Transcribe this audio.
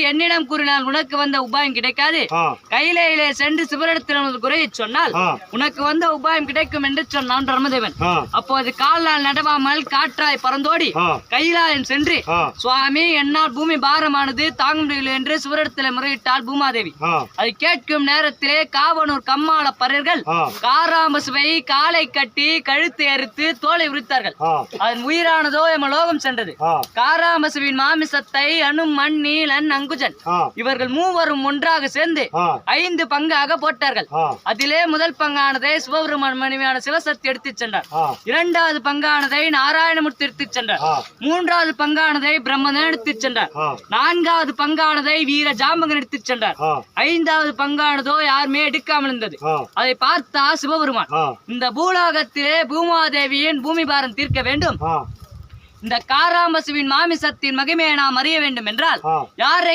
என்னிடம் கூறினால் உனக்கு வந்த உபாயம் கிடைக்காது. கையிலே சென்று சிவரிடத்தில் குறையை சொன்னால் உனக்கு வந்த உபாயம் கிடைக்கும் என்று சொன்னான் பிரம்மதேவன். அப்போது காலால் நடவாமல் காற்றாய் பறந்தோடி கைலாயம் சென்று, சுவாமி என்னால் பூமி பாரமானது தாங்க முடியவில்லை என்று சிவரிடத்தில் முறையிட்டாள் பூமாதேவி. அதை கேட்கும் நேரத்திலே காவனூர் கம்மாள பரர்கள் காராமசுவை காலை கட்டி கழுத்தை அறுத்து தோலை உரித்தார்கள். அதன் உயிரானதோ எமலோகம் சென்றது. காராமசுவின் மாமிசத்தை அனு மண் நீலன் அங்குஜன் இவர்கள் மூவரும் ஒன்றாக சேர்ந்து 5 பங்காக போட்டார்கள். அதிலே முதல் பங்கானதை சிவபெருமான் மனைவியான சிவசக்தி எடுத்துச் சென்றார். 2வது பங்கானதை நாராயணமூர்த்தி எடுத்துச் சென்றார். 3வது பங்கானதை பிரம்மதேவன் எடுத்துச் சென்றார். 4வது பங்கானதை வீர ஜாம்பகன் எடுத்துச் சென்றார். 5வது பங்கானதோ யாருமே எடுக்காமல் இருந்தது. அதை பார்த்தா சிவபெருமான், இந்த பூலோகத்திலே பூமாதேவியின் பூமி பாரம் தீர்க்க வேண்டும், இந்த காராமசுவின் மாமிசத்தின் மகிமையை நாம் அறிய வேண்டும் என்றால் யாரை